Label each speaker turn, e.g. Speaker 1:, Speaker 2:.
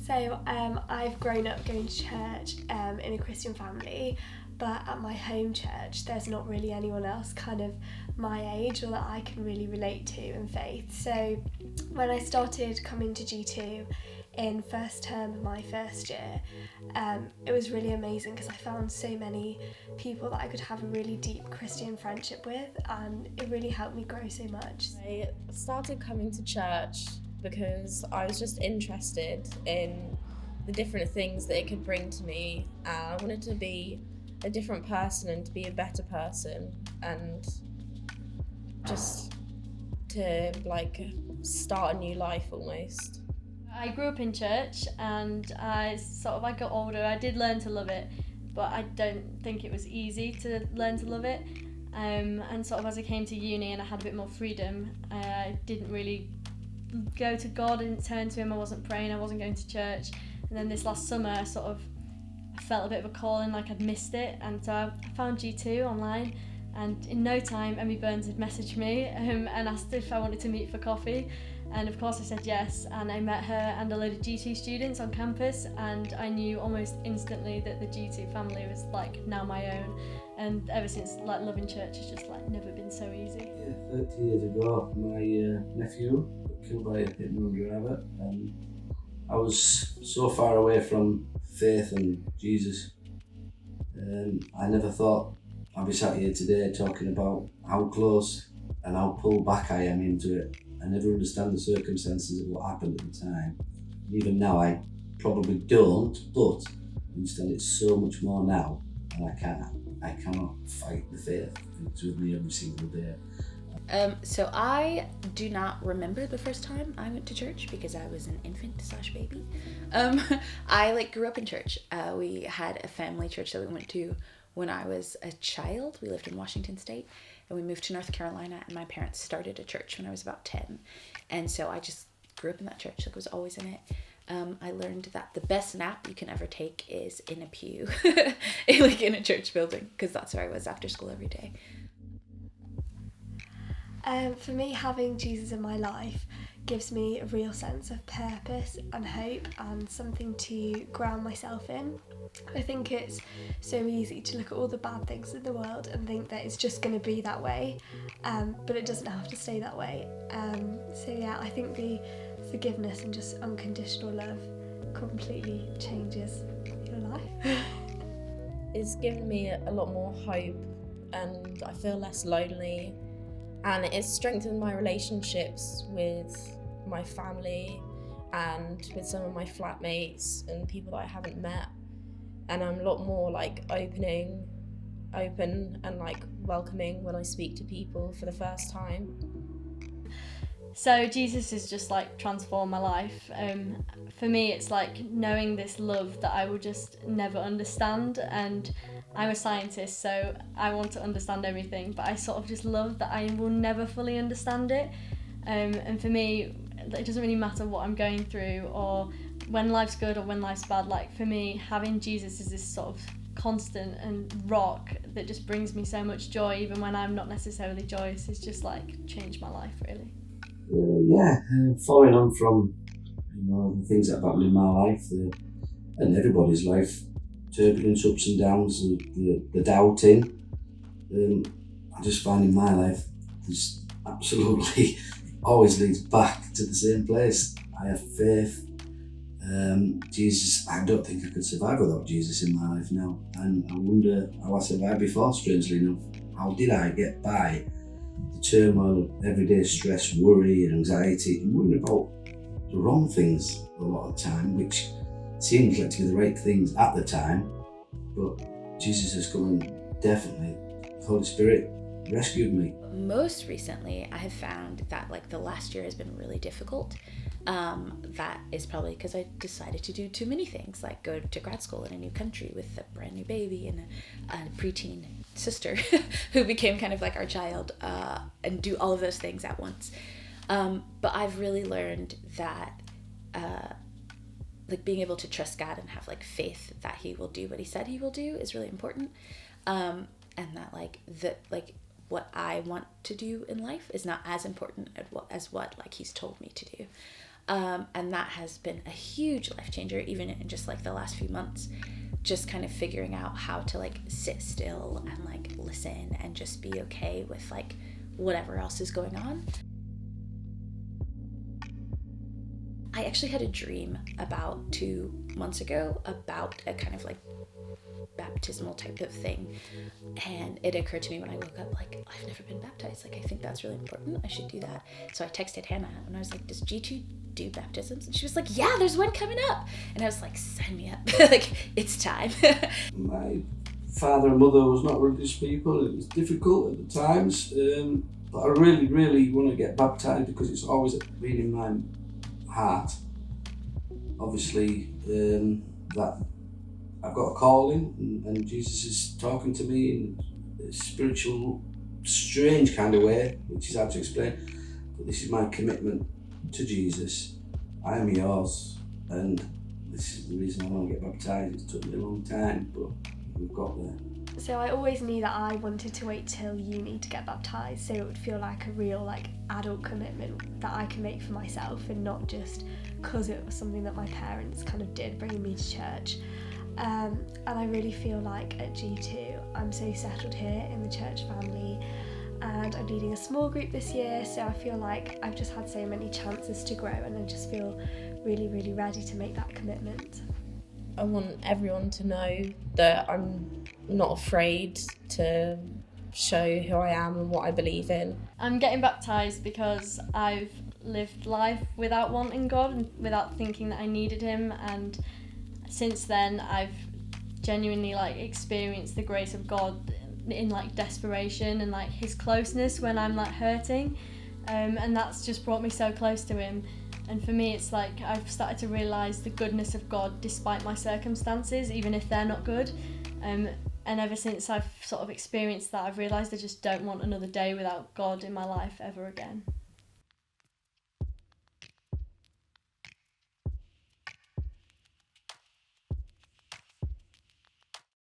Speaker 1: So I've grown up going to church in a Christian family, but at my home church there's not really anyone else kind of my age or that I can really relate to in faith. So when I started coming to G2 in first term of my first year, it was really amazing because I found so many people that I could have a really deep Christian friendship with, and it really helped me grow so much.
Speaker 2: I started coming to church because I was just interested in the different things that it could bring to me, and I wanted to be a different person and to be a better person, and just to like start a new life almost.
Speaker 3: I grew up in church, and I got older, I did learn to love it, but I don't think it was easy to learn to love it. And sort of as I came to uni and I had a bit more freedom, I didn't really go to God, I didn't turn to him, I wasn't praying, I wasn't going to church. And then this last summer I felt a bit of a calling, like I'd missed it, and so I found G2 online, and in no time Emmy Burns had messaged me and asked if I wanted to meet for coffee, and of course I said yes, and I met her and a load of G2 students on campus, and I knew almost instantly that the G2 family was like now my own, and ever since like loving church has just like never been so easy.
Speaker 4: 30 years ago my nephew got killed by a hit and run driver, and I was so far away from faith and Jesus. I never thought I'd be sat here today talking about how close and how pulled back I am into it. I never understand the circumstances of what happened at the time. And even now I probably don't, but I understand it so much more now, and I cannot fight the faith. It's with me every single day.
Speaker 5: So I do not remember the first time I went to church because I was an infant/baby. I grew up in church. We had a family church that we went to when I was a child. We lived in Washington State, and we moved to North Carolina, and my parents started a church when I was about 10. And so I just grew up in that church, was always in it. I learned that the best nap you can ever take is in a pew, in a church building, because that's where I was after school every day.
Speaker 1: For me, having Jesus in my life gives me a real sense of purpose and hope and something to ground myself in. I think it's so easy to look at all the bad things in the world and think that it's just going to be that way, but it doesn't have to stay that way. I think the forgiveness and just unconditional love completely changes your life.
Speaker 2: It's given me a lot more hope, and I feel less lonely, and it's strengthened my relationships with my family and with some of my flatmates and people that I haven't met, and I'm a lot more open and welcoming when I speak to people for the first time.
Speaker 3: So Jesus has just transformed my life. For me, it's knowing this love that I will just never understand, and I'm a scientist, so I want to understand everything, but I sort of just love that I will never fully understand it. And for me, it doesn't really matter what I'm going through or when life's good or when life's bad. For me, having Jesus is this sort of constant and rock that just brings me so much joy, even when I'm not necessarily joyous. It's just changed my life, really.
Speaker 4: Following on from the things that have happened in my life and everybody's life, turbulence, ups and downs, the doubting, I just find in my life this absolutely always leads back to the same place. I have faith. Jesus, I don't think I could survive without Jesus in my life now, and I wonder how I survived before, strangely enough. How did I get by the turmoil of everyday stress, worry and anxiety, and worrying about the wrong things a lot of the time, which seemed like to be the right things at the time, but Jesus has come and definitely, the Holy Spirit rescued me.
Speaker 5: Most recently, I have found that the last year has been really difficult. That is probably because I decided to do too many things, like go to grad school in a new country with a brand new baby and a preteen sister who became kind of like our child, and do all of those things at once. But I've really learned that being able to trust God and have faith that He will do what He said He will do is really important, and that what I want to do in life is not as important as what He's told me to do. And that has been a huge life changer, even in just like the last few months, just kind of figuring out how to like sit still and like listen and just be okay with like whatever else is going on. I actually had a dream about 2 months ago about a kind of like baptismal type of thing, and it occurred to me when I woke up, like, I've never been baptized, like I think that's really important, I should do that. So I texted Hannah and I was like, does G2 do baptisms? And she was like, yeah, there's one coming up. And I was like, sign me up. Like, it's time.
Speaker 4: My father and mother was not religious people. It was difficult at the times, but I really, really want to get baptized because it's always been in my heart. Obviously, that I've got a calling, and Jesus is talking to me in a spiritual, strange kind of way, which is hard to explain. But this is my commitment to Jesus. I am yours, and this is the reason I want to get baptized. It took me a long time, but we've got there.
Speaker 1: So I always knew that I wanted to wait till uni to get baptised, so it would feel like a real like adult commitment that I can make for myself, and not just because it was something that my parents kind of did, bringing me to church. And I really feel like at G2 I'm so settled here in the church family, and I'm leading a small group this year, so I feel like I've just had so many chances to grow, and I just feel really, really ready to make that commitment.
Speaker 2: I want everyone to know that I'm not afraid to show who I am and what I believe in.
Speaker 3: I'm getting baptised because I've lived life without wanting God and without thinking that I needed him, and since then I've genuinely like experienced the grace of God in like desperation and like his closeness when I'm like hurting, and that's just brought me so close to him. And for me, it's like I've started to realise the goodness of God despite my circumstances, even if they're not good. And ever since I've sort of experienced that, I've realised I just don't want another day without God in my life ever again.